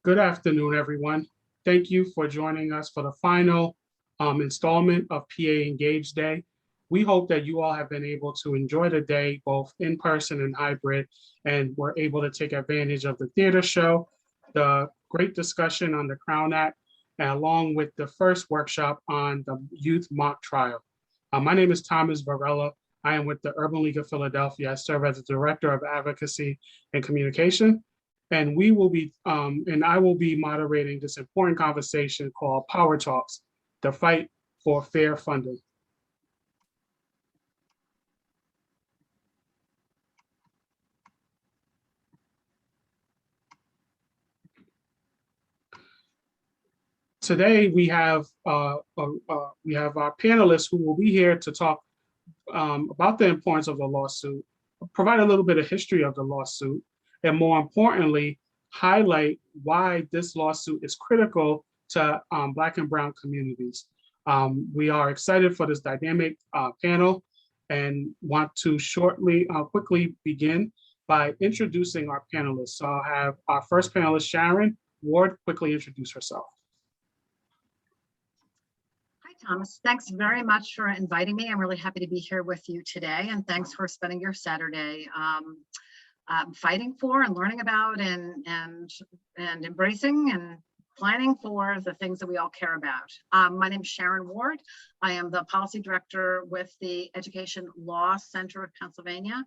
Good afternoon, everyone. Thank you for joining us for the final installment of PA Engage Day. We hope that you all have been able to enjoy the day, both in person and hybrid, and were able to take advantage of the theater show, the great discussion on the Crown Act, and along with the first workshop on the youth mock trial. My name is Thomas Varela. I am with the Urban League of Philadelphia. I serve as the Director of Advocacy and Communication. And we will be, and I will be moderating this important conversation called Power Talks, the fight for fair funding. Today we have our panelists who will be here to talk about the importance of the lawsuit, provide a little bit of history of the lawsuit, and more importantly, highlight why this lawsuit is critical to Black and Brown communities. We are excited for this dynamic panel and want to quickly begin by introducing our panelists. So I'll have our first panelist, Sharon Ward, quickly introduce herself. Thomas, thanks very much for inviting me. I'm really happy to be here with you today, and thanks for spending your Saturday fighting for and learning about and embracing and planning for the things that we all care about. My name is Sharon Ward. I am the policy director with the Education Law Center of Pennsylvania.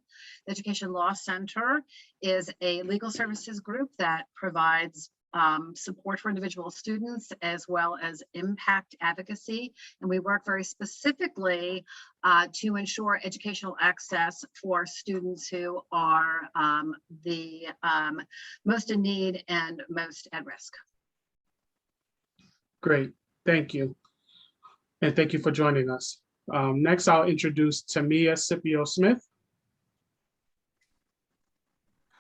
The Education Law Center is a legal services group that provides support for individual students as well as impact advocacy. And we work very specifically to ensure educational access for students who are the most in need and most at risk. Great, thank you. And thank you for joining us. Next, I'll introduce Tamia Scipio-Smith.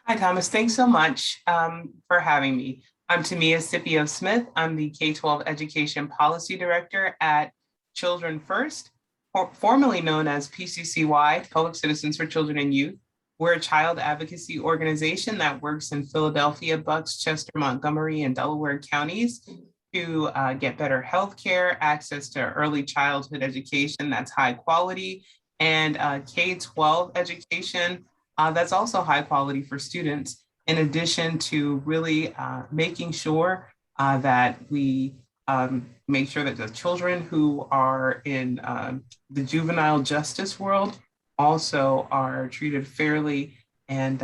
Hi, Thomas. Thanks so much for having me. I'm Tamia Scipio-Smith. I'm the K-12 Education Policy Director at Children First, formerly known as PCCY, Public Citizens for Children and Youth. We're a child advocacy organization that works in Philadelphia, Bucks, Chester, Montgomery, and Delaware counties to get better healthcare, access to early childhood education that's high quality, and K-12 education that's also high quality for students, in addition to really making sure that we make sure that the children who are in the juvenile justice world also are treated fairly and,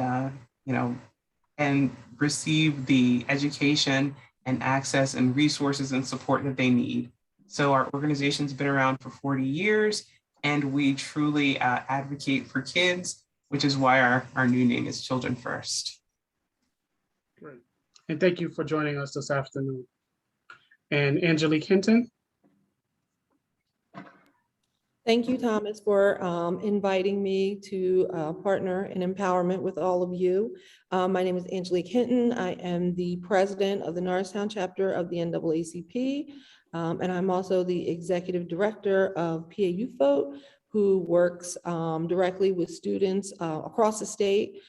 and receive the education and access and resources and support that they need. So our organization's been around for 40 years, and we truly advocate for kids, which is why our new name is Children First. Great. And thank you for joining us this afternoon. And Angelique Hinton. Thank you, Thomas, for inviting me to partner in empowerment with all of you. My name is Angelique Hinton. I am the president of the Norristown chapter of the NAACP, and I'm also the executive director of PA Youth Vote, who works directly with students across the state,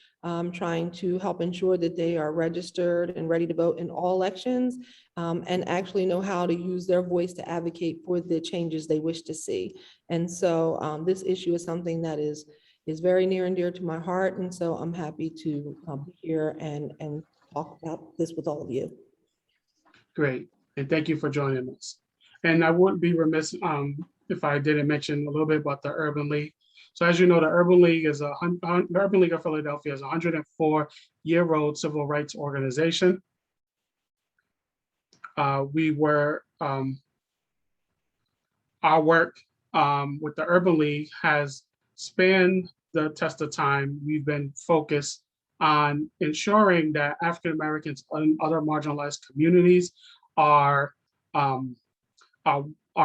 trying to help ensure that they are registered and ready to vote in all elections, and actually know how to use their voice to advocate for the changes they wish to see. And so this issue is something that is very near and dear to my heart. And so I'm happy to be here and talk about this with all of you. Great, and thank you for joining us. And I wouldn't be remiss if I didn't mention a little bit about the Urban League. So as you know, the Urban League is the Urban League of Philadelphia is a 104-year-old civil rights organization. Our work with the Urban League has spanned the test of time. We've been focused on ensuring that African Americans and other marginalized communities are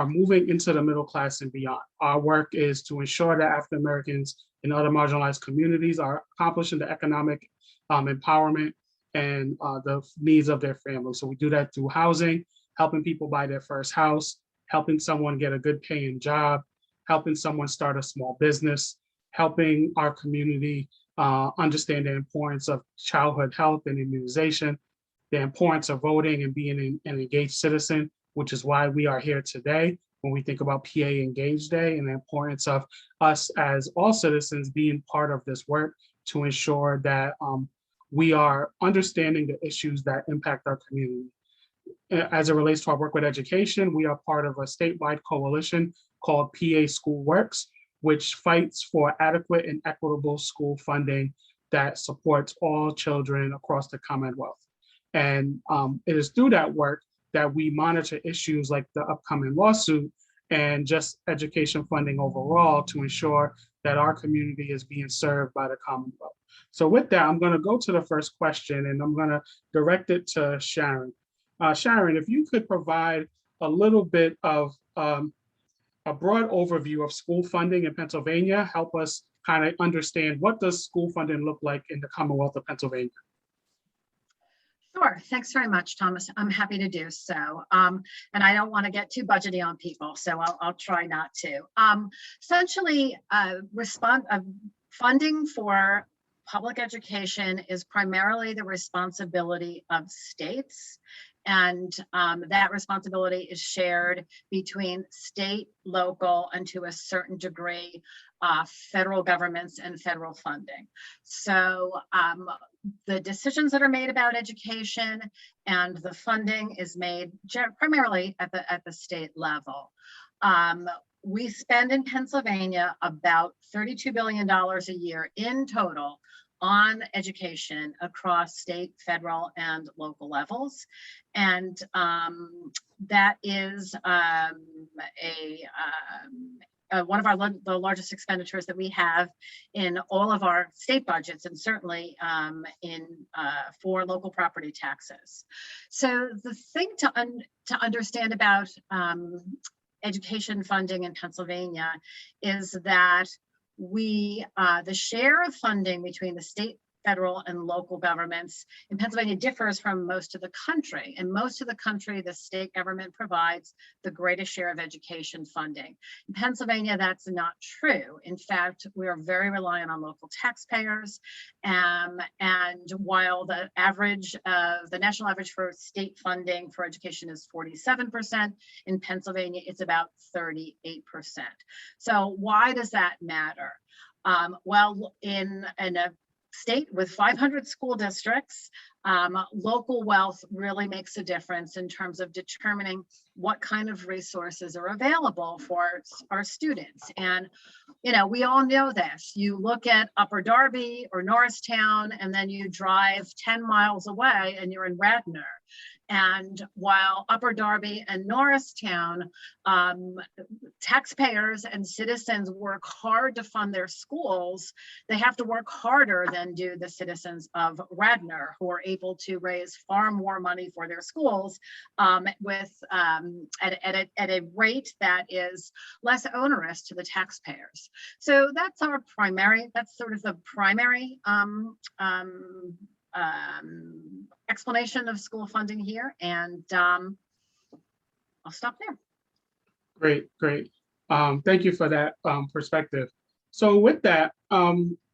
moving into the middle class and beyond. Our work is to ensure that African Americans and other marginalized communities are accomplishing the economic empowerment and the needs of their families. So we do that through housing, helping people buy their first house, helping someone get a good paying job, helping someone start a small business, helping our community understand the importance of childhood health and immunization, the importance of voting and being an engaged citizen, which is why we are here today when we think about PA Engage Day, and the importance of us as all citizens being part of this work to ensure that we are understanding the issues that impact our community. As it relates to our work with education, we are part of a statewide coalition called PA School Works, which fights for adequate and equitable school funding that supports all children across the Commonwealth. And it is through that work that we monitor issues like the upcoming lawsuit and just education funding overall to ensure that our community is being served by the Commonwealth. So with that, I'm going to go to the first question, and I'm going to direct it to Sharon. Sharon, if you could provide a little bit of a broad overview of school funding in Pennsylvania, help us kind of understand what does school funding look like in the Commonwealth of Pennsylvania. Sure. Thanks very much, Thomas. I'm happy to do so. And I don't want to get too budgety on people, so I'll try not to. Essentially, funding for public education is primarily the responsibility of states. And that responsibility is shared between state, local, and to a certain degree, federal governments and federal funding. So the decisions that are made about education and the funding is made primarily at the state level. We spend in Pennsylvania about $32 billion a year in total on education across state, federal, and local levels. And that is one of the largest expenditures that we have in all of our state budgets, and certainly for local property taxes. So the thing to understand about education funding in Pennsylvania is that the share of funding between the state, federal, and local governments in Pennsylvania differs from most of the country. In most of the country, the state government provides the greatest share of education funding. In Pennsylvania, that's not true. In fact, we are very reliant on local taxpayers. And while the national average for state funding for education is 47%, in Pennsylvania, it's about 38%. So why does that matter? Well, in a state with 500 school districts, local wealth really makes a difference in terms of determining what kind of resources are available for our students. And, we all know this. You look at Upper Darby or Norristown, and then you drive 10 miles away and you're in Radnor. And while Upper Darby and Norristown, taxpayers and citizens work hard to fund their schools, they have to work harder than do the citizens of Radnor, who are able to raise far more money for their schools at a rate that is less onerous to the taxpayers. So that's sort of the primary explanation of school funding here, and I'll stop there. Great. Thank you for that perspective. So with that,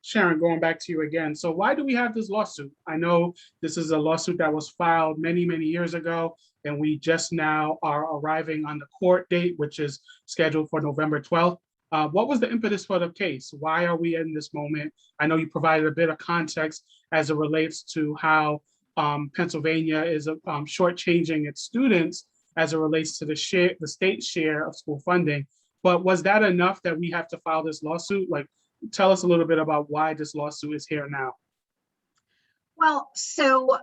Sharon, going back to you again. So why do we have this lawsuit? I know this is a lawsuit that was filed many years ago, and we just now are arriving on the court date, which is scheduled for November 12th. What was the impetus for the case? Why are we in this moment? I know you provided a bit of context as it relates to how Pennsylvania is shortchanging its students as it relates to the state share of school funding. But was that enough that we have to file this lawsuit? Like, tell us a little bit about why this lawsuit is here now. Well, so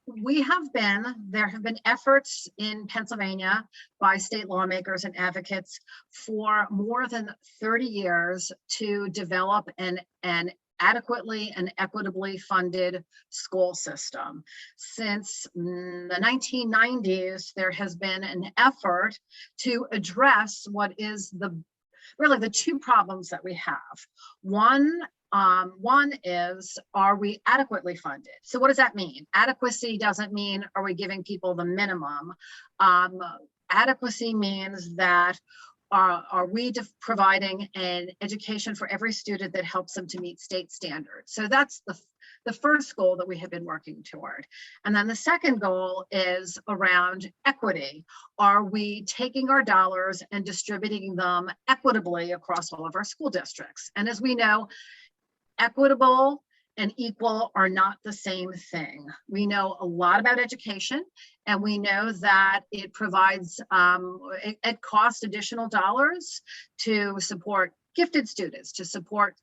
there have been efforts in Pennsylvania by state lawmakers and advocates for more than 30 years to develop an adequately and equitably funded school system. Since the 1990s, there has been an effort to address what is really the two problems that we have. One is, are we adequately funded? So what does that mean? Adequacy doesn't mean, are we giving people the minimum? Adequacy means that are we providing an education for every student that helps them to meet state standards? So that's the first goal that we have been working toward. And then the second goal is around equity. Are we taking our dollars and distributing them equitably across all of our school districts? And as we know, equitable and equal are not the same thing. We know a lot about education, and we know that it provides, it costs additional dollars to support gifted students, to support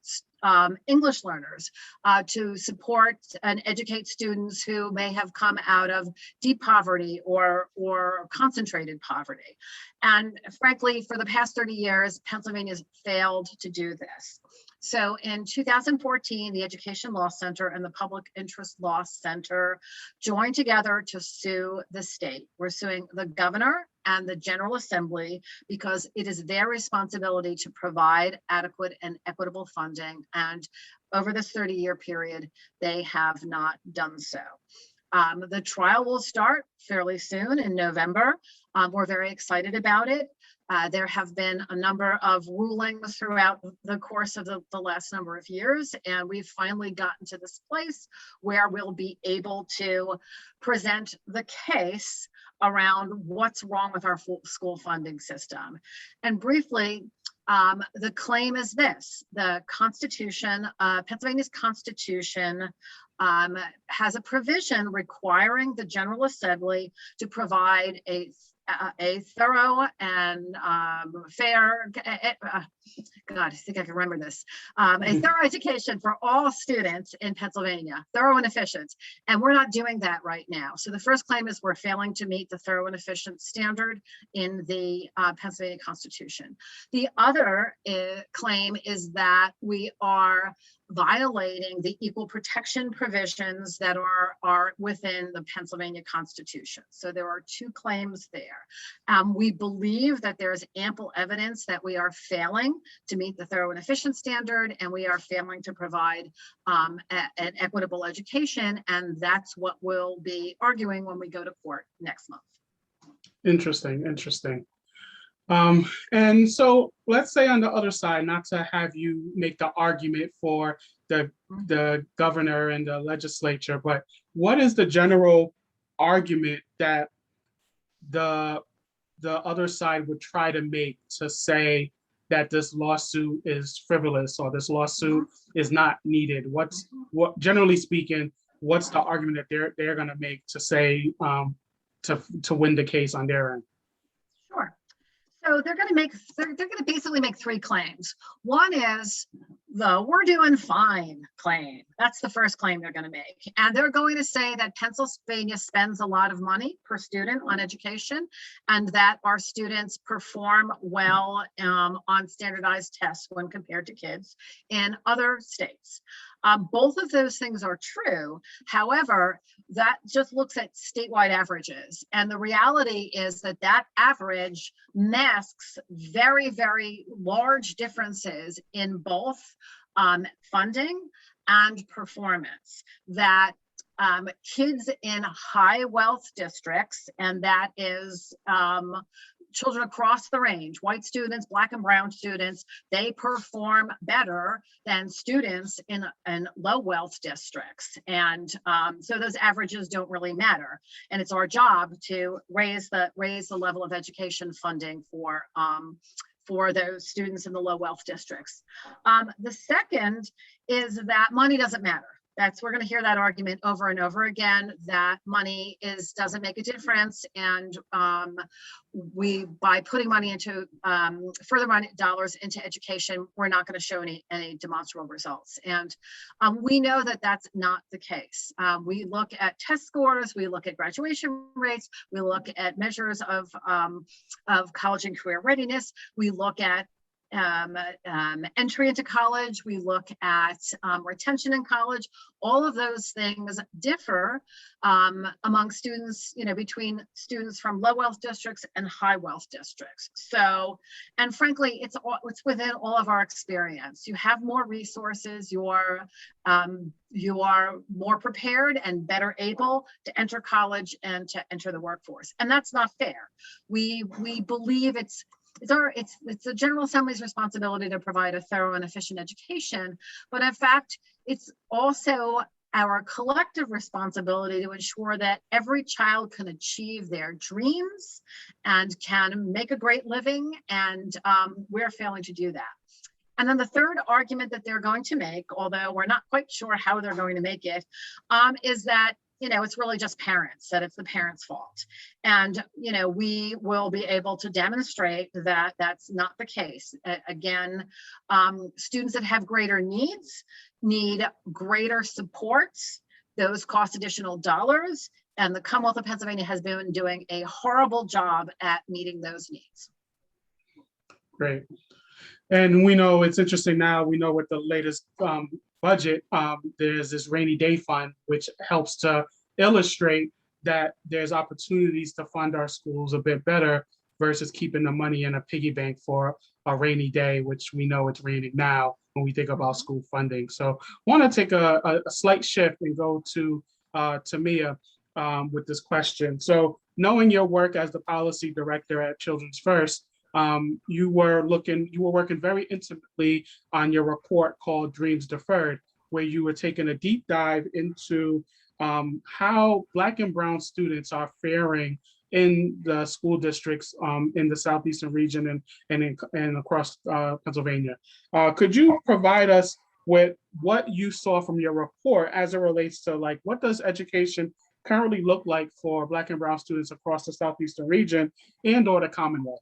English learners, to support and educate students who may have come out of deep poverty or concentrated poverty. And frankly, for the past 30 years, Pennsylvania's failed to do this. So in 2014, the Education Law Center and the Public Interest Law Center joined together to sue the state. We're suing the governor and the General Assembly because it is their responsibility to provide adequate and equitable funding. And over this 30-year period, they have not done so. The trial will start fairly soon in November. We're very excited about it. There have been a number of rulings throughout the course of the last number of years, and we've finally gotten to this place where we'll be able to present the case around what's wrong with our school funding system. And briefly, the claim is this: the Constitution, Pennsylvania's Constitution, has a provision requiring the General Assembly to provide a thorough and fair, God, I think I can remember this, a thorough education for all students in Pennsylvania, thorough and efficient. And we're not doing that right now. So the first claim is we're failing to meet the thorough and efficient standard in the Pennsylvania Constitution. The other claim is that we are violating the equal protection provisions that are within the Pennsylvania Constitution. So there are two claims there. We believe that there is ample evidence that we are failing to meet the thorough and efficient standard, and we are failing to provide an equitable education, and that's what we'll be arguing when we go to court next month. Interesting, interesting. And so let's say on the other side, not to have you make the argument for the governor and the legislature, but what is the general argument that the other side would try to make to say that this lawsuit is frivolous or this lawsuit is not needed? What generally speaking, what's the argument that they're going to make to say to win the case on their end? Sure. So they're going to basically make three claims. One is the "we're doing fine" claim. That's the first claim they're going to make. And they're going to say that Pennsylvania spends a lot of money per student on education, and that our students perform well on standardized tests when compared to kids in other states. Both of those things are true. However, that just looks at statewide averages. And the reality is that that average masks very, very large differences in both funding and performance. That kids in high wealth districts, and that is children across the range, white students, Black and brown students, they perform better than students in low wealth districts. And so those averages don't really matter. And it's our job to raise the level of education funding for those students in the low wealth districts. The second is that money doesn't matter. We're going to hear that argument over and over again, that money doesn't make a difference, and by putting money into further dollars into education, we're not going to show any demonstrable results. And we know that that's not the case. We look at test scores, we look at graduation rates, we look at measures of college and career readiness, we look at entry into college, we look at retention in college. All of those things differ among students, between students from low wealth districts and high wealth districts. So, and frankly, it's within all of our experience. You have more resources, you are more prepared and better able to enter college and to enter the workforce. And that's not fair. We believe it's the General Assembly's responsibility to provide a thorough and efficient education, but in fact, it's also our collective responsibility to ensure that every child can achieve their dreams and can make a great living, and we're failing to do that. And then the third argument that they're going to make, although we're not quite sure how they're going to make it, is that, you know, it's really just parents, that it's the parents' fault. And, you know, we will be able to demonstrate that that's not the case. Again, students that have greater needs need greater supports. Those cost additional dollars. And the Commonwealth of Pennsylvania has been doing a horrible job at meeting those needs. Great. And we know it's interesting now, we know with the latest budget, there's this rainy day fund, which helps to illustrate that there's opportunities to fund our schools a bit better versus keeping the money in a piggy bank for a rainy day, which we know it's raining now when we think about school funding. So I want to take a slight shift and go to Mia with this question. So knowing your work as the policy director at Children's First, you were working very intimately on your report called Dreams Deferred, where you were taking a deep dive into how Black and Brown students are faring in the school districts in the southeastern region and across Pennsylvania. Could you provide us with what you saw from your report as it relates to, like, what does education currently look like for Black and Brown students across the southeastern region and or the Commonwealth?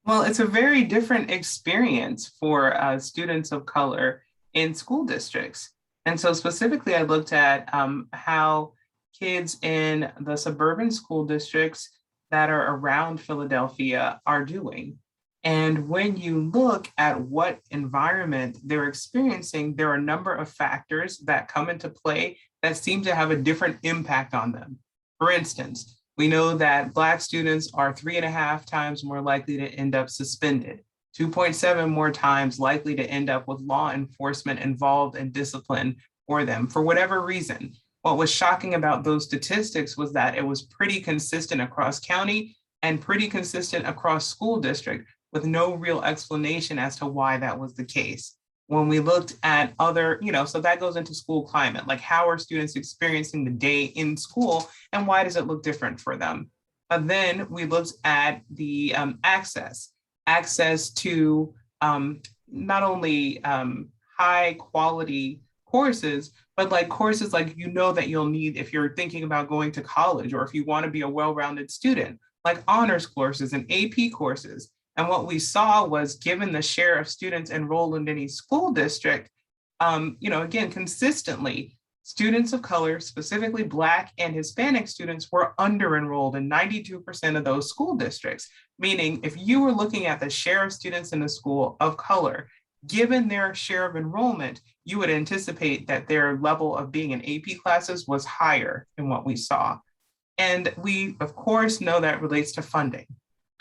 Well, it's a very different experience for students of color in school districts. And so specifically, I looked at how kids in the suburban school districts that are around Philadelphia are doing. And when you look at what environment they're experiencing, there are a number of factors that come into play that seem to have a different impact on them. For instance, we know that Black students are 3.5 times more likely to end up suspended, 2.7 more times likely to end up with law enforcement involved in discipline for them for whatever reason. What was shocking about those statistics was that it was pretty consistent across county and pretty consistent across school district, with no real explanation as to why that was the case. When we looked at other, so that goes into school climate, like how are students experiencing the day in school and why does it look different for them? But then we looked at the access to not only high quality courses, but like courses like that you'll need if you're thinking about going to college or if you want to be a well-rounded student, like honors courses and AP courses. And what we saw was, given the share of students enrolled in any school district, again, consistently, students of color, specifically Black and Hispanic students, were under-enrolled in 92% of those school districts. Meaning, if you were looking at the share of students in the school of color, given their share of enrollment, you would anticipate that their level of being in AP classes was higher than what we saw. And we, of course, know that relates to funding.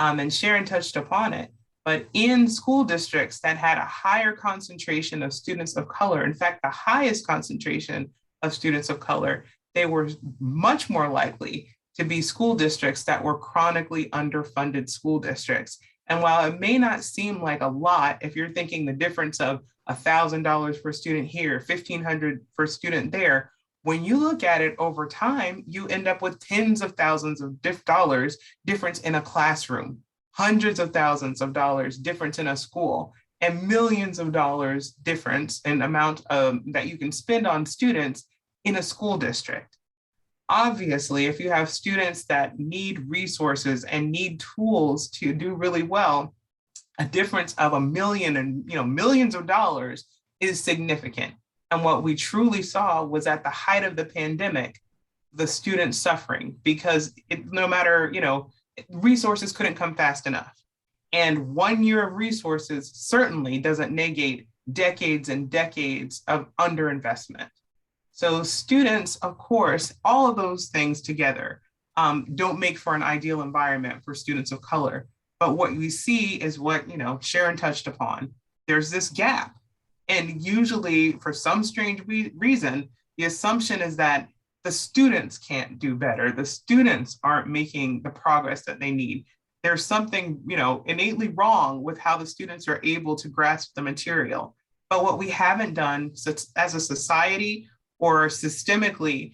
And Sharon touched upon it, but in school districts that had a higher concentration of students of color, in fact, the highest concentration of students of color, they were much more likely to be school districts that were chronically underfunded school districts. And while it may not seem like a lot, if you're thinking the difference of $1,000 per student here, $1,500 per student there, when you look at it over time, you end up with tens of thousands of dollars difference in a classroom, hundreds of thousands of dollars difference in a school, and millions of dollars difference in amount that you can spend on students in a school district. Obviously, if you have students that need resources and need tools to do really well, a difference of $1 million and millions of dollars is significant. And what we truly saw was, at the height of the pandemic, the students suffering because no matter, resources couldn't come fast enough. And 1 year of resources certainly doesn't negate decades and decades of underinvestment. So students, of course, all of those things together don't make for an ideal environment for students of color. But what we see is what, Sharon touched upon. There's this gap. And usually, for some strange reason, the assumption is that the students can't do better. The students aren't making the progress that they need. There's something, innately wrong with how the students are able to grasp the material. But what we haven't done as a society or systemically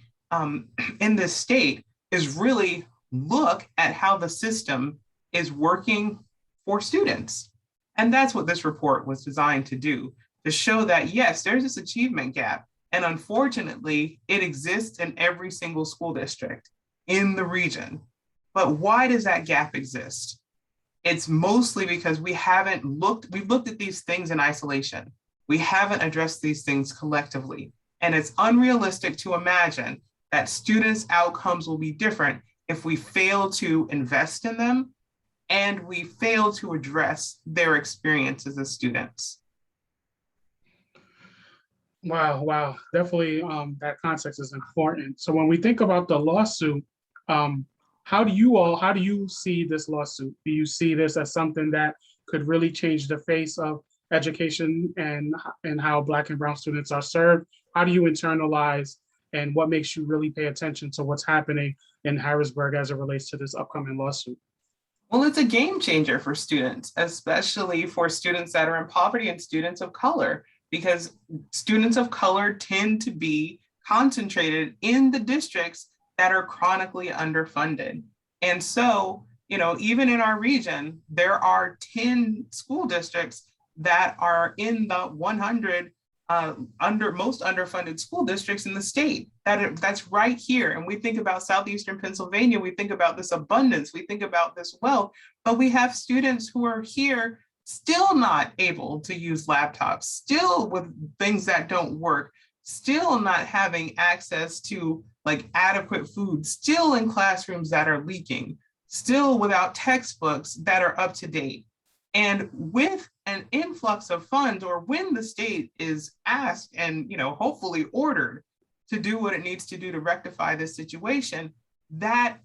in this state is really look at how the system is working for students. And that's what this report was designed to do, to show that, yes, there's this achievement gap. And unfortunately, it exists in every single school district in the region. But why does that gap exist? It's mostly because we've looked at these things in isolation. We haven't addressed these things collectively. And it's unrealistic to imagine that students' outcomes will be different if we fail to invest in them and we fail to address their experiences as students. Wow. Definitely, that context is important. So when we think about the lawsuit, how do you see this lawsuit? Do you see this as something that could really change the face of education and how Black and Brown students are served? How do you internalize, and what makes you really pay attention to what's happening in Harrisburg as it relates to this upcoming lawsuit? Well, it's a game changer for students, especially for students that are in poverty and students of color, because students of color tend to be concentrated in the districts that are chronically underfunded. And so, even in our region, there are 10 school districts that are in the 100 most underfunded school districts in the state. That's right here. And we think about Southeastern Pennsylvania, we think about this abundance, we think about this wealth, but we have students who are here still not able to use laptops, still with things that don't work, still not having access to adequate food, still in classrooms that are leaking, still without textbooks that are up to date. And with an influx of funds, or when the state is asked and hopefully ordered to do what it needs to do to rectify this situation, that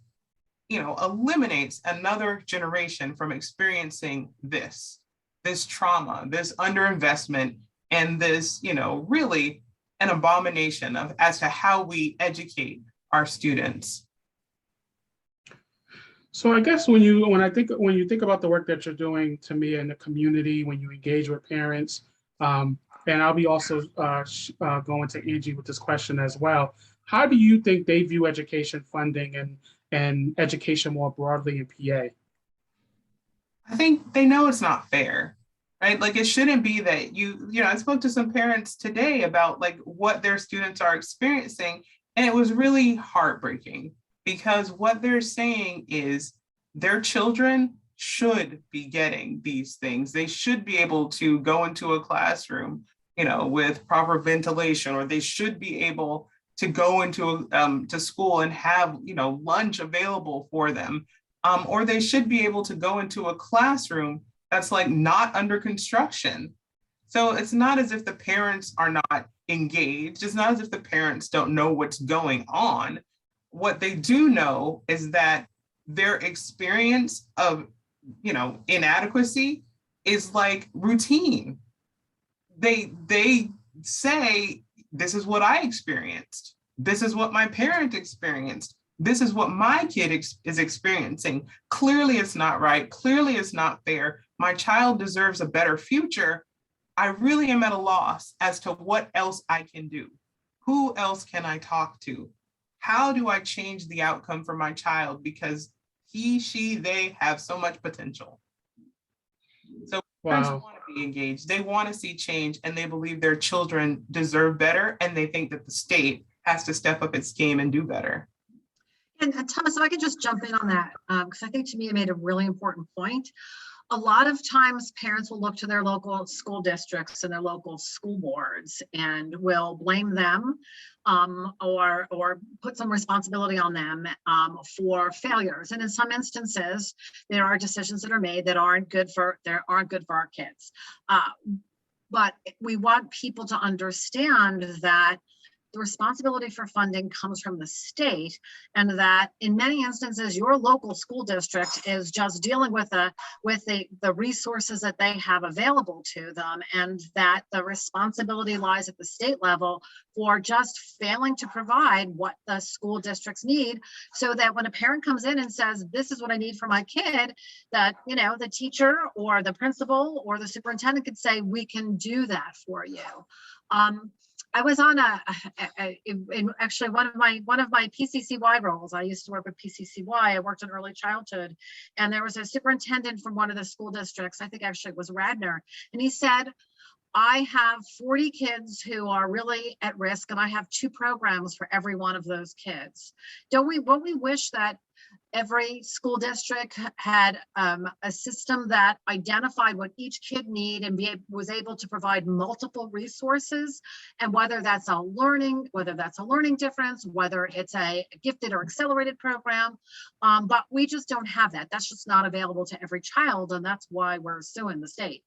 eliminates another generation from experiencing this trauma, this underinvestment, and this really an abomination as to how we educate our students. So I guess when you think about the work that you're doing, to me, in the community, when you engage with parents, and I'll be also going to Angie with this question as well. How do you think they view education funding and education more broadly in PA? I think they know it's not fair, right? It shouldn't be that I spoke to some parents today about what their students are experiencing, and it was really heartbreaking. Because what they're saying is their children should be getting these things. They should be able to go into a classroom, with proper ventilation, or they should be able to go into to school and have, lunch available for them, or they should be able to go into a classroom that's not under construction. So it's not as if the parents are not engaged. It's not as if the parents don't know what's going on. What they do know is that their experience of, inadequacy is routine. They say, this is what I experienced. This is what my parent experienced. This is what my kid is experiencing. Clearly it's not right. Clearly it's not fair. My child deserves a better future. I really am at a loss as to what else I can do. Who else can I talk to? How do I change the outcome for my child? Because he, she, they have so much potential. So parents want to be engaged. They want to see change, and they believe their children deserve better. And they think that the state has to step up its game and do better. And Thomas, if I could just jump in on that, because I think to me, you made a really important point. A lot of times parents will look to their local school districts and their local school boards and will blame them or put some responsibility on them for failures. And in some instances, there are decisions that are made that aren't good for our kids. But we want people to understand that the responsibility for funding comes from the state, and that in many instances, your local school district is just dealing with the resources that they have available to them, and that the responsibility lies at the state level for just failing to provide what the school districts need, so that when a parent comes in and says, this is what I need for my kid, that the teacher or the principal or the superintendent could say, we can do that for you. I was on actually one of my PCCY roles. I used to work with PCCY. I worked in early childhood, and there was a superintendent from one of the school districts. I think actually it was Radnor, and he said, I have 40 kids who are really at risk, and I have 2 programs for every one of those kids. Won't we wish that every school district had a system that identified what each kid need and was able to provide multiple resources, and whether that's a learning difference, whether it's a gifted or accelerated program, but we just don't have that. That's just not available to every child, and that's why we're suing the state.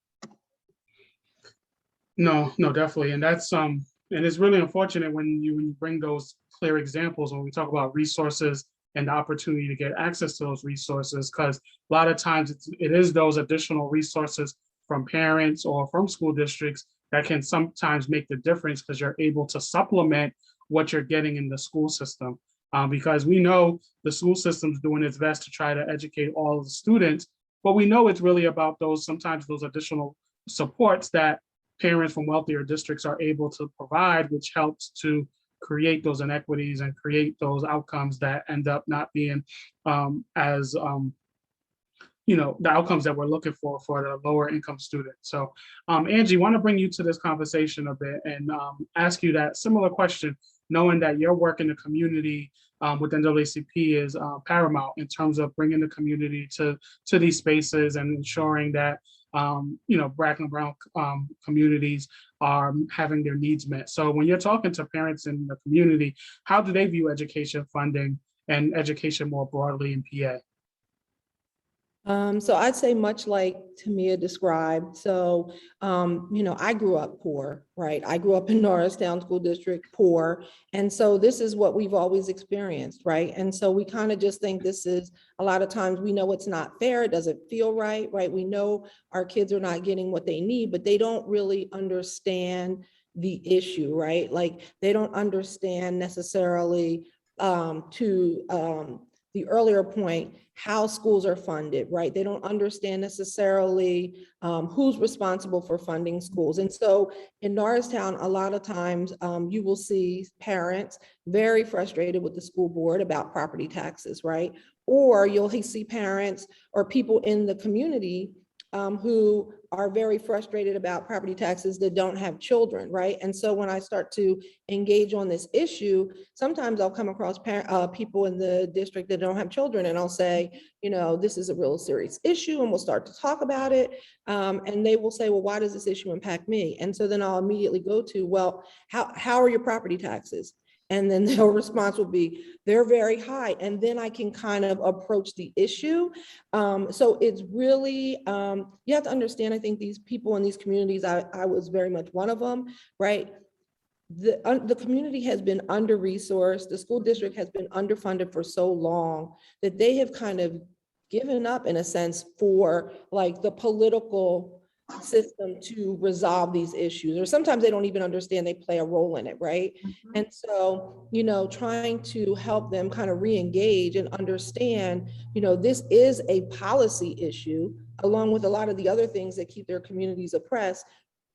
No, definitely. And that's and it's really unfortunate when you bring those clear examples when we talk about resources and the opportunity to get access to those resources, because a lot of times it is those additional resources from parents or from school districts that can sometimes make the difference, because you're able to supplement what you're getting in the school system. Because we know the school system's doing its best to try to educate all of the students, but we know it's really about sometimes those additional supports that parents from wealthier districts are able to provide, which helps to create those inequities and create those outcomes that end up not being as the outcomes that we're looking for the lower income students. So Angie, want to bring you to this conversation a bit and ask you that similar question, knowing that your work in the community with NAACP is paramount in terms of bringing the community to these spaces and ensuring that Black and brown communities are having their needs met. So when you're talking to parents in the community, how do they view education funding and education more broadly in PA? So I'd say much like Tamia described. So, I grew up poor, right? I grew up in Norristown School District, poor. And so this is what we've always experienced, right? And so we kind of just think this is, a lot of times we know it's not fair, it doesn't feel right, right? We know our kids are not getting what they need, but they don't really understand the issue, right? Like they don't understand necessarily the earlier point, how schools are funded, right? They don't understand necessarily who's responsible for funding schools. And so in Norristown, a lot of times you will see parents very frustrated with the school board about property taxes, right? Or you'll see parents or people in the community who are very frustrated about property taxes that don't have children, right? And so when I start to engage on this issue, sometimes I'll come across people in the district that don't have children, and I'll say, this is a real serious issue, and we'll start to talk about it. And they will say, well, why does this issue impact me? And so then I'll immediately go to, well, how are your property taxes? And then their response will be, they're very high. And then I can kind of approach the issue. So it's really, you have to understand, I think these people in these communities, I was very much one of them, right? The community has been under-resourced. The school district has been underfunded for so long that they have kind of given up, in a sense, for like the political system to resolve these issues, or sometimes they don't even understand they play a role in it, right? Mm-hmm. And so, trying to help them kind of re-engage and understand, this is a policy issue, along with a lot of the other things that keep their communities oppressed,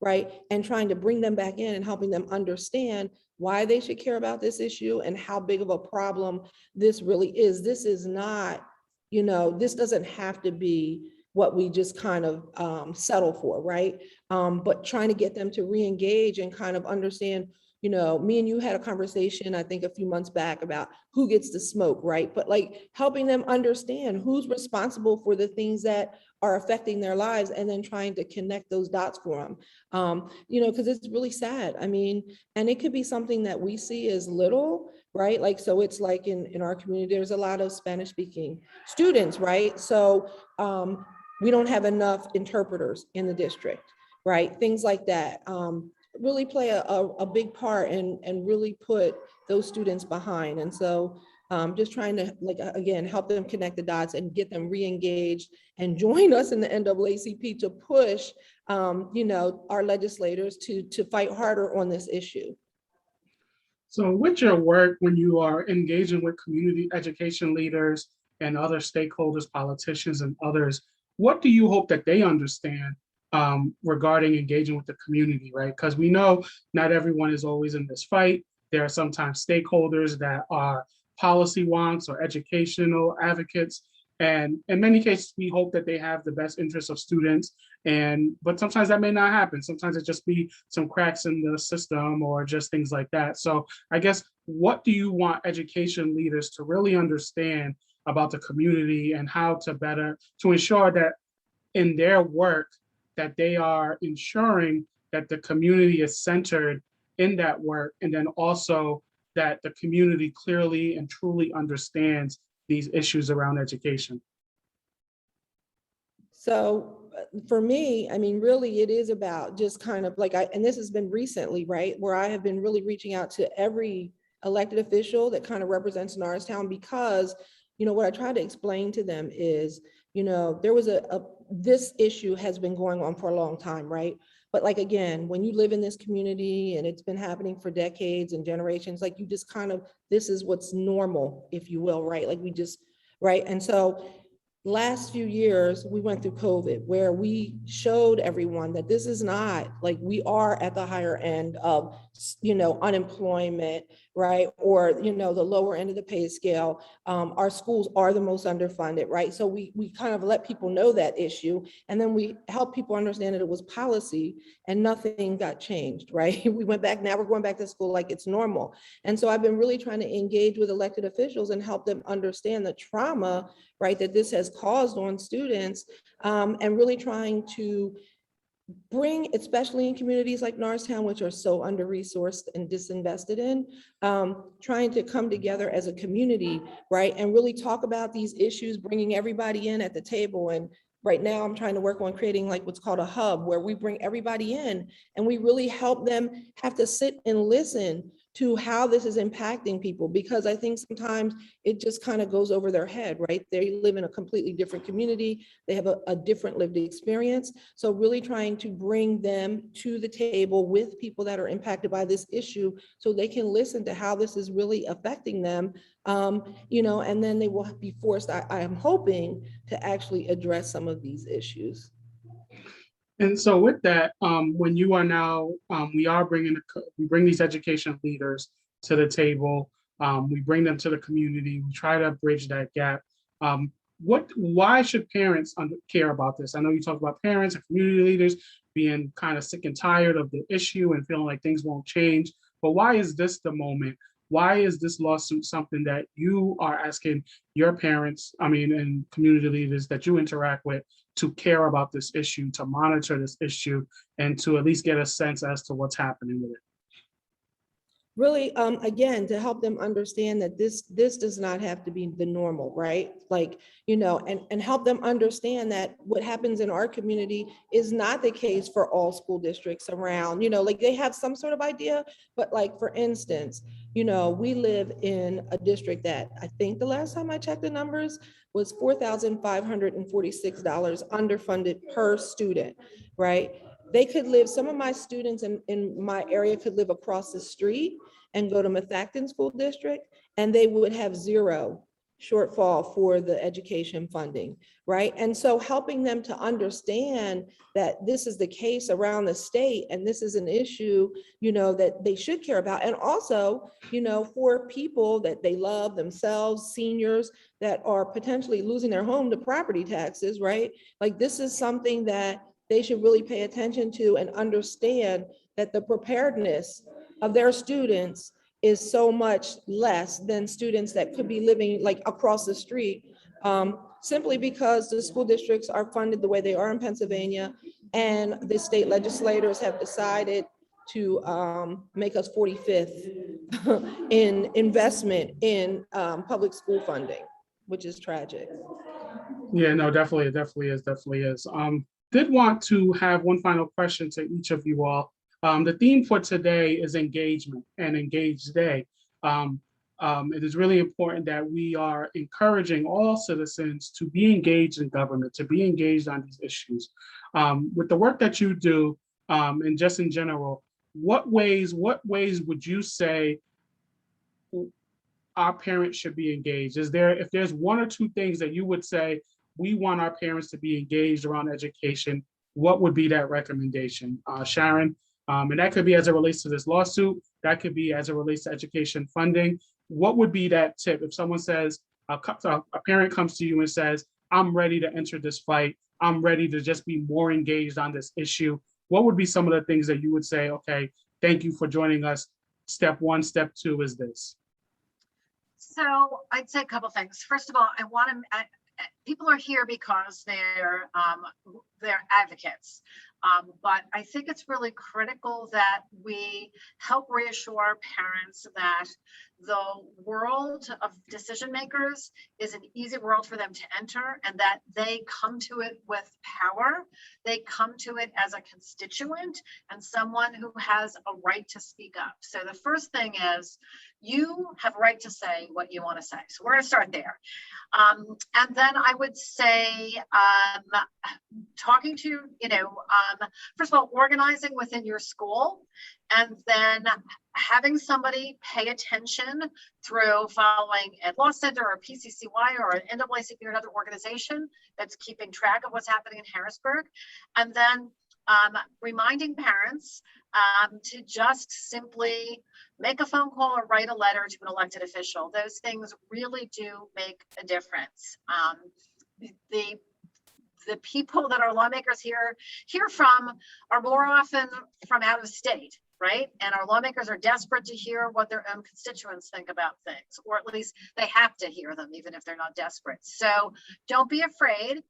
right? And trying to bring them back in and helping them understand why they should care about this issue and how big of a problem this really is. This is not, this doesn't have to be what we just kind of settle for, right? But trying to get them to re-engage and kind of understand, me and you had a conversation, I think a few months back, about who gets to smoke, right? But like helping them understand who's responsible for the things that are affecting their lives, and then trying to connect those dots for them. Because it's really sad. I mean, and it could be something that we see as little, right? Like, so it's like in our community, there's a lot of Spanish speaking students, right? So we don't have enough interpreters in the district, right? Things like that really play a big part and really put those students behind. And so just trying to, like, again, help them connect the dots and get them re-engaged and join us in the NAACP to push, our legislators to fight harder on this issue. So with your work, when you are engaging with community education leaders and other stakeholders, politicians and others, what do you hope that they understand regarding engaging with the community, right? Because we know not everyone is always in this fight. There are sometimes stakeholders that are policy wonks or educational advocates. And in many cases, we hope that they have the best interests of students. But sometimes that may not happen. Sometimes it just be some cracks in the system or just things like that. So I guess, what do you want education leaders to really understand about the community and how to ensure that in their work, that they are ensuring that the community is centered in that work, and then also that the community clearly and truly understands these issues around education? So for me, I mean, really, it is about just kind of like and this has been recently, right, where I have been really reaching out to every elected official that kind of represents Norristown, because, what I try to explain to them is, there was this issue has been going on for a long time, right? But like, again, when you live in this community and it's been happening for decades and generations, like you just kind of, this is what's normal, if you will, right? Like we just, right? And so last few years, we went through COVID, where we showed everyone that this is not like we are at the higher end of, unemployment, right? Or, the lower end of the pay scale. Our schools are the most underfunded, right? So we kind of let people know that issue. And then we help people understand that it was policy and nothing got changed, right? We went back, now we're going back to school like it's normal. And so I've been really trying to engage with elected officials and help them understand the trauma, right, that this has caused on students, and really trying to bring, especially in communities like Norristown, which are so under-resourced and disinvested in, trying to come together as a community, right, and really talk about these issues, bringing everybody in at the table. And right now I'm trying to work on creating like what's called a hub, where we bring everybody in and we really help them have to sit and listen to how this is impacting people, because I think sometimes it just kind of goes over their head, right? They live in a completely different community. They have a different lived experience. So really trying to bring them to the table with people that are impacted by this issue, so they can listen to how this is really affecting them, and then they will be forced, I am hoping, to actually address some of these issues. And so with that, when you are now, we bring these education leaders to the table. We bring them to the community. We try to bridge that gap. Why should parents care about this? I know you talk about parents and community leaders being kind of sick and tired of the issue and feeling like things won't change. But why is this the moment? Why is this lawsuit something that you are asking your parents, and community leaders that you interact with, to care about this issue, to monitor this issue, and to at least get a sense as to what's happening with it? Really, again, to help them understand that this does not have to be the normal, right? Like, and help them understand that what happens in our community is not the case for all school districts around, like they have some sort of idea, but like, for instance, we live in a district that I think the last time I checked the numbers was $4,546 underfunded per student, right? They could live, some of my students in my area could live across the street and go to Methacton School District, and they would have zero shortfall for the education funding, right? And so helping them to understand that this is the case around the state, and this is an issue, that they should care about. And also, for people that they love themselves, seniors that are potentially losing their home to property taxes, right? Like, this is something that they should really pay attention to and understand that the preparedness of their students is so much less than students that could be living like across the street, simply because the school districts are funded the way they are in Pennsylvania, and the state legislators have decided to make us 45th in investment in public school funding, which is tragic. Yeah, no, definitely, it definitely is. Did want to have one final question to each of you all. The theme for today is engagement and Engage Day. It is really important that we are encouraging all citizens to be engaged in government, to be engaged on these issues. With the work that you do, and just in general, what ways would you say our parents should be engaged? If there's one or two things that you would say, we want our parents to be engaged around education, what would be that recommendation? Sharon, and that could be as it relates to this lawsuit, that could be as it relates to education funding. What would be that tip if someone says, a parent comes to you and says, I'm ready to enter this fight, I'm ready to just be more engaged on this issue? What would be some of the things that you would say, okay, thank you for joining us. Step one, step two is this. So I'd say a couple things. First of all, I want to, people are here because they're advocates. But I think it's really critical that we help reassure parents that the world of decision makers is an easy world for them to enter, and that they come to it with power. They come to it as a constituent and someone who has a right to speak up. So the first thing is, you have a right to say what you want to say. So we're going to start there. And then I would say, talking to, first of all, organizing within your school, and then having somebody pay attention through following Ed Law Center or PCCY or an NAACP or another organization that's keeping track of what's happening in Harrisburg. And then reminding parents to just simply make a phone call or write a letter to an elected official. Those things really do make a difference. The people that our lawmakers hear from are more often from out of state, right? And our lawmakers are desperate to hear what their own constituents think about things, or at least they have to hear them, even if they're not desperate. So don't be afraid,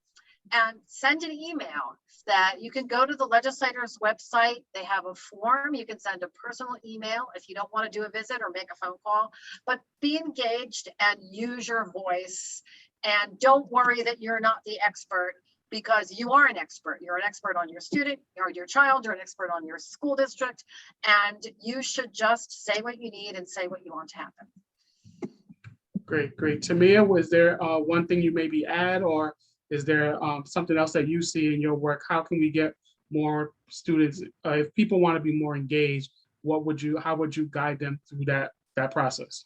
and send an email. That you can go to the legislator's website. They have a form. You can send a personal email if you don't want to do a visit or make a phone call, but be engaged and use your voice. And don't worry that you're not the expert, because you are an expert. You're an expert on your student or your child. You're an expert on your school district. And you should just say what you need and say what you want to happen. Great, great. Tamia, was there one thing you maybe add, or is there something else that you see in your work? How can we get more students? If people want to be more engaged, how would you guide them through that process?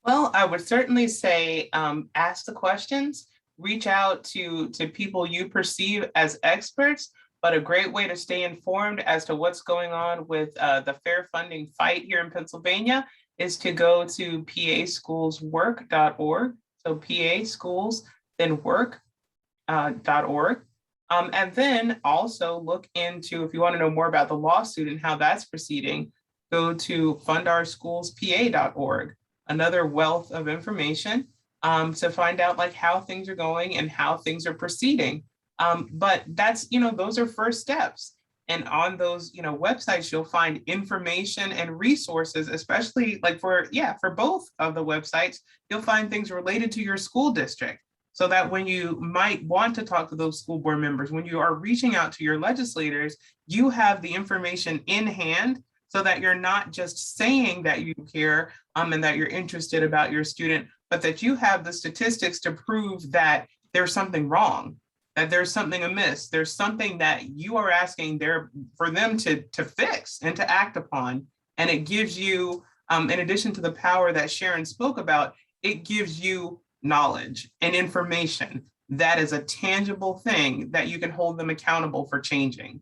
Well, I would certainly say ask the questions, reach out to people you perceive as experts, but a great way to stay informed as to what's going on with the fair funding fight here in Pennsylvania is to go to paschoolswork.org. So PA schools, then work.org. And then also look into, if you want to know more about the lawsuit and how that's proceeding, go to fundourschools.pa.org, another wealth of information to find out like how things are going and how things are proceeding. But that's, those are first steps. And on those, websites, you'll find information and resources, especially like for both of the websites, you'll find things related to your school district. So that when you might want to talk to those school board members, when you are reaching out to your legislators, you have the information in hand so that you're not just saying that you care and that you're interested about your student, but that you have the statistics to prove that there's something wrong, that there's something amiss, there's something that you are asking for them to fix and to act upon. And it gives you, in addition to the power that Sharon spoke about, it gives you knowledge and information that is a tangible thing that you can hold them accountable for changing.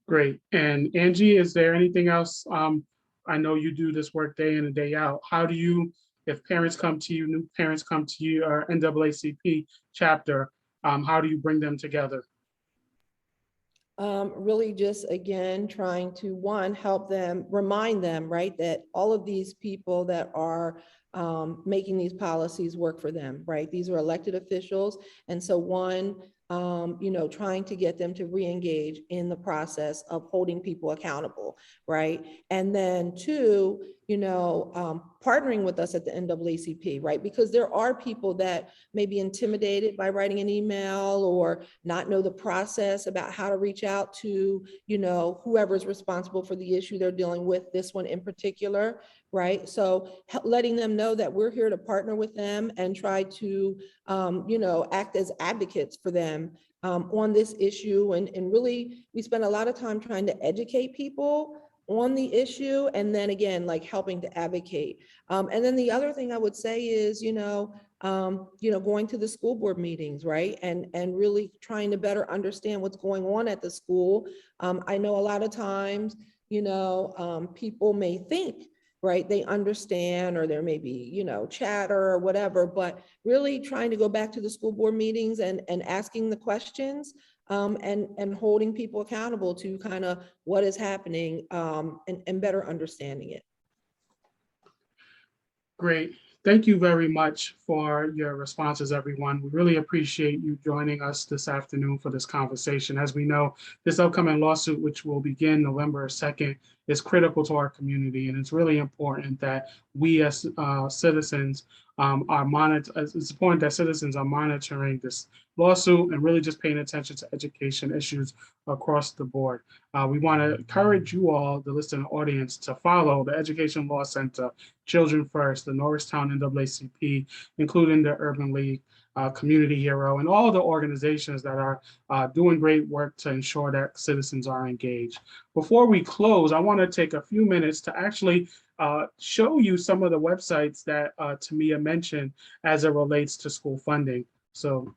Great. And Angie, is there anything else? I know you do this work day in and day out. How do you, if parents come to you, new parents come to you, or NAACP chapter, how do you bring them together? Really just, again, trying to, one, help them, remind them, right, that all of these people that are making these policies work for them, right? These are elected officials. And so one, trying to get them to re-engage in the process of holding people accountable, right? And then two, partnering with us at the NAACP, right? Because there are people that may be intimidated by writing an email or not know the process about how to reach out to, whoever's responsible for the issue they're dealing with, this one in particular, right? So letting them know that we're here to partner with them and try to, act as advocates for them on this issue. And really, we spend a lot of time trying to educate people on the issue, and then again, like helping to advocate. And then the other thing I would say is, going to the school board meetings, right? And really trying to better understand what's going on at the school. I know a lot of times, people may think, right, they understand, or there may be, chatter or whatever, but really trying to go back to the school board meetings and asking the questions, and holding people accountable to kind of what is happening, and better understanding it. Great. Thank you very much for your responses, everyone. We really appreciate you joining us this afternoon for this conversation. As we know, this upcoming lawsuit, which will begin November 2nd, is critical to our community. And it's really important that we as citizens it's important that citizens are monitoring this lawsuit and really just paying attention to education issues across the board. We want to encourage you all, the listening audience, to follow the Education Law Center, Children First, the Norristown NAACP, including the Urban League, Community Hero, and all the organizations that are doing great work to ensure that citizens are engaged. Before we close, I want to take a few minutes to actually show you some of the websites that Tamia mentioned as it relates to school funding. So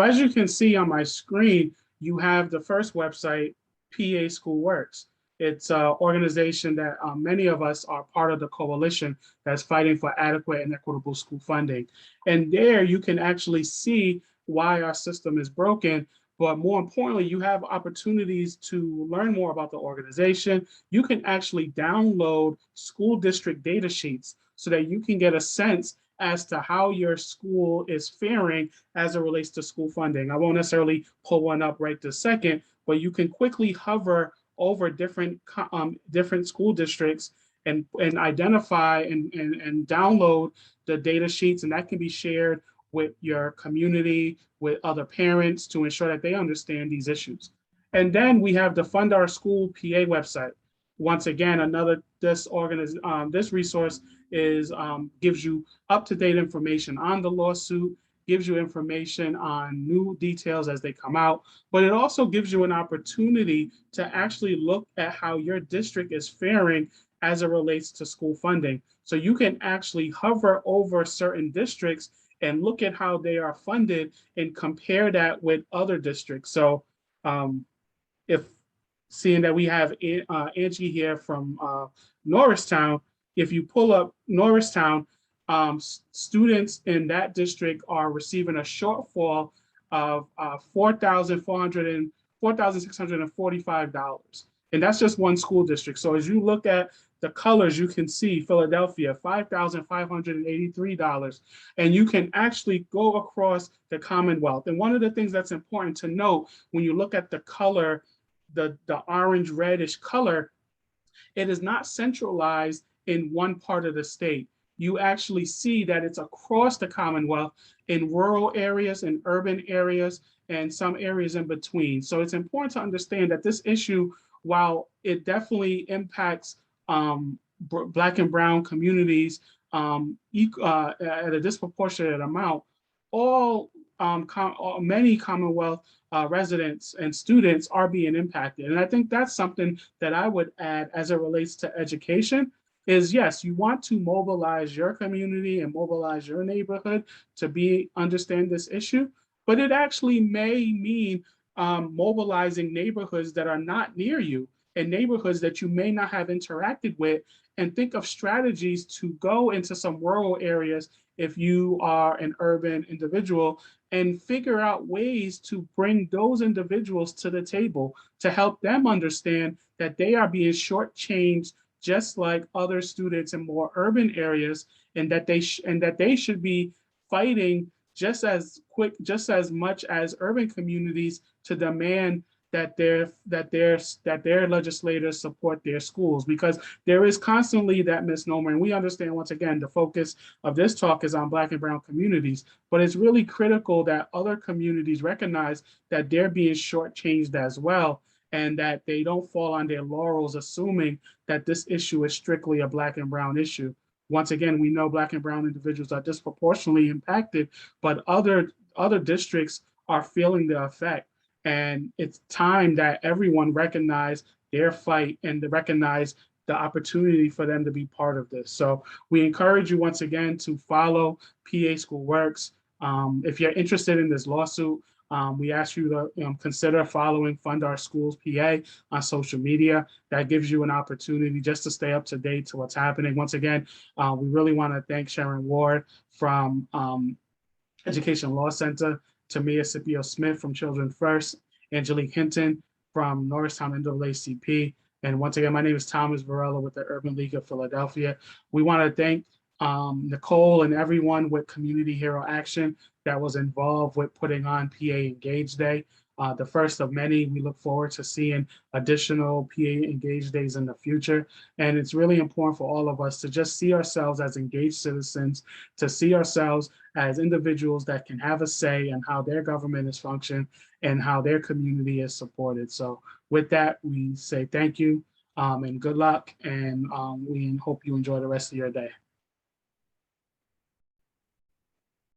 as you can see on my screen, you have the first website, PA School Works. It's an organization that many of us are part of the coalition that's fighting for adequate and equitable school funding. And there you can actually see why our system is broken. But more importantly, you have opportunities to learn more about the organization. You can actually download school district data sheets so that you can get a sense as to how your school is faring as it relates to school funding. I won't necessarily pull one up right this second, but you can quickly hover over different school districts and identify and download the data sheets, and that can be shared with your community, with other parents, to ensure that they understand these issues. And then we have the Fund Our School PA website. Once again, this resource gives you up-to-date information on the lawsuit, gives you information on new details as they come out, but it also gives you an opportunity to actually look at how your district is faring as it relates to school funding. So you can actually hover over certain districts and look at how they are funded and compare that with other districts. So if seeing that we have Angie here from Norristown, if you pull up Norristown, students in that district are receiving a shortfall of $4,645. And that's just one school district. So as you look at the colors, you can see Philadelphia, $5,583. And you can actually go across the Commonwealth. And one of the things that's important to note when you look at the color, the orange reddish color, it is not centralized in one part of the state. You actually see that it's across the Commonwealth in rural areas and urban areas and some areas in between. So it's important to understand that this issue, while it definitely impacts Black and Brown communities at a disproportionate amount, many Commonwealth residents and students are being impacted. And I think that's something that I would add as it relates to education is, yes, you want to mobilize your community and mobilize your neighborhood to understand this issue, but it actually may mean mobilizing neighborhoods that are not near you and neighborhoods that you may not have interacted with, and think of strategies to go into some rural areas if you are an urban individual, and figure out ways to bring those individuals to the table to help them understand that they are being shortchanged just like other students in more urban areas, and that they should be fighting just as much as urban communities to demand that their legislators support their schools, because there is constantly that misnomer. And we understand, once again, the focus of this talk is on Black and Brown communities, but it's really critical that other communities recognize that they're being shortchanged as well, and that they don't fall on their laurels assuming that this issue is strictly a Black and Brown issue. Once again, we know Black and Brown individuals are disproportionately impacted, but other districts are feeling the effect. And it's time that everyone recognize their fight and to recognize the opportunity for them to be part of this. So we encourage you once again to follow PA School Works. If you're interested in this lawsuit, we ask you to consider following Fund Our Schools PA on social media. That gives you an opportunity just to stay up to date to what's happening. Once again, we really want to thank Sharon Ward from Education Law Center, Tamia Scipio Smith from Children First, Angelique Hinton from Norristown NAACP. And once again, my name is Thomas Varela with the Urban League of Philadelphia. We want to thank Nicole and everyone with Community Hero Action that was involved with putting on PA Engage Day, the first of many. We look forward to seeing additional PA Engage Days in the future. And it's really important for all of us to just see ourselves as engaged citizens, to see ourselves as individuals that can have a say in how their government is functioned and how their community is supported. So with that, we say thank you and good luck, and we hope you enjoy the rest of your day.